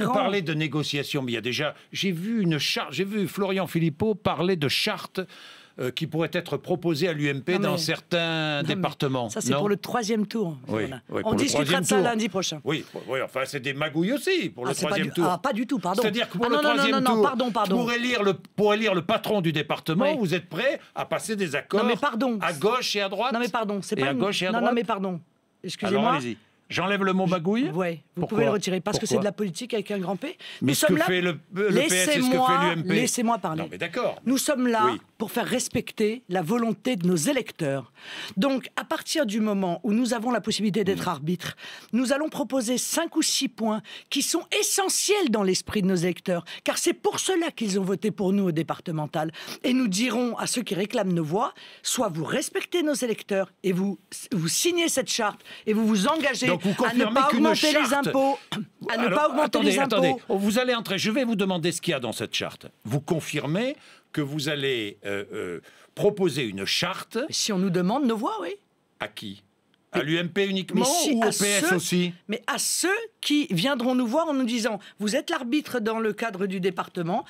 Vous parlez de négociation, mais il y a déjà... J'ai vu Florian Philippot parler de charte qui pourrait être proposée à l'UMP dans certains départements. Ça, c'est pour le 3e tour. Oui, Voilà. Oui, on discutera de ça lundi prochain. Oui, enfin, c'est des magouilles aussi pour le 3e tour. Ah, pas du tout, pardon. C'est-à-dire que pour le 3e tour, pardon. pour élire le patron du département, vous êtes prêt à passer des accords à gauche et à droite? Non, mais pardon. C'est pas à gauche et à droite? Non, mais pardon. Excusez-moi. Alors, allez-y. J'enlève le mot magouille? Oui, vous pouvez le retirer, parce que c'est de la politique avec un grand P. Mais ce que fait le PS et ce que fait l'UMP... Laissez-moi parler. Non, mais d'accord. Nous sommes là pour faire respecter la volonté de nos électeurs. Donc, à partir du moment où nous avons la possibilité d'être arbitre, nous allons proposer 5 ou 6 points qui sont essentiels dans l'esprit de nos électeurs, car c'est pour cela qu'ils ont voté pour nous au départemental. Et nous dirons à ceux qui réclament nos voix, soit vous respectez nos électeurs et vous signez cette charte et vous vous engagez à ne pas augmenter les impôts. Attendez, vous allez entrer. Je vais vous demander ce qu'il y a dans cette charte. Vous confirmez que vous allez proposer une charte. Si on nous demande nos voix, oui. À qui? À l'UMP uniquement ou au PS aussi? Mais à ceux qui viendront nous voir en nous disant « Vous êtes l'arbitre dans le cadre du département.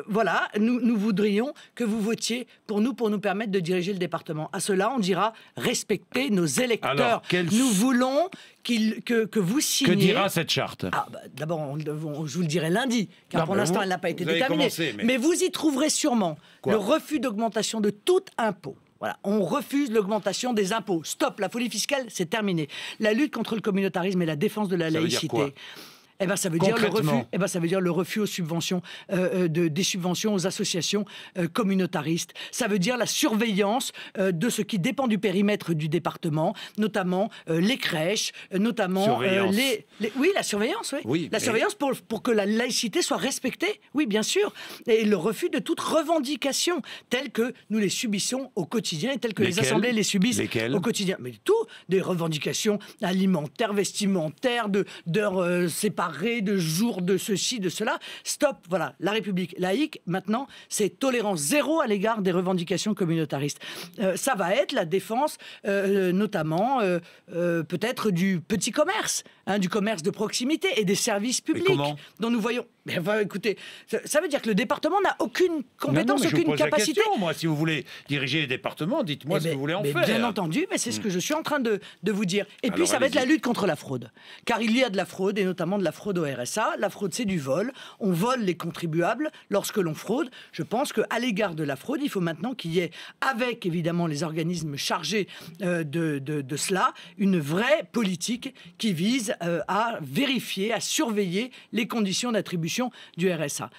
Voilà, nous voudrions que vous votiez pour nous permettre de diriger le département. » À cela, on dira « Respectez nos électeurs. » Alors, nous voulons que vous signiez... Que dira cette charte? D'abord, je vous le dirai lundi, car pour l'instant, elle n'a pas été déterminée. Mais vous y trouverez sûrement le refus d'augmentation de tout impôt. Voilà, on refuse l'augmentation des impôts. Stop, la folie fiscale, c'est terminé. La lutte contre le communautarisme et la défense de la laïcité. Ça veut dire le refus. Ça veut dire le refus aux subventions, des subventions aux associations communautaristes. Ça veut dire la surveillance de ce qui dépend du périmètre du département, notamment les crèches, notamment oui, la surveillance, surveillance pour que la laïcité soit respectée. Oui, bien sûr. Et le refus de toute revendication telle que nous les subissons au quotidien et telle que les assemblées les subissent au quotidien. Mais tout, des revendications alimentaires, vestimentaires, d'heures séparées, de jours de ceci, de cela. Stop, voilà. La République laïque, maintenant, c'est tolérance zéro à l'égard des revendications communautaristes. Ça va être la défense, notamment, peut-être du petit commerce, du commerce de proximité et des services publics dont nous voyons... Mais écoutez, ça veut dire que le département n'a aucune compétence, aucune capacité. Moi, si vous voulez diriger les départements, dites-moi ce que vous voulez en faire. Bien entendu, mais c'est ce que je suis en train de vous dire. Et puis, ça va être la lutte contre la fraude. Car il y a de la fraude, et notamment de la fraude au RSA. La fraude, c'est du vol. On vole les contribuables lorsque l'on fraude. Je pense qu'à l'égard de la fraude, il faut maintenant qu'il y ait, avec évidemment les organismes chargés de cela, une vraie politique qui vise à vérifier, à surveiller les conditions d'attribution du RSA.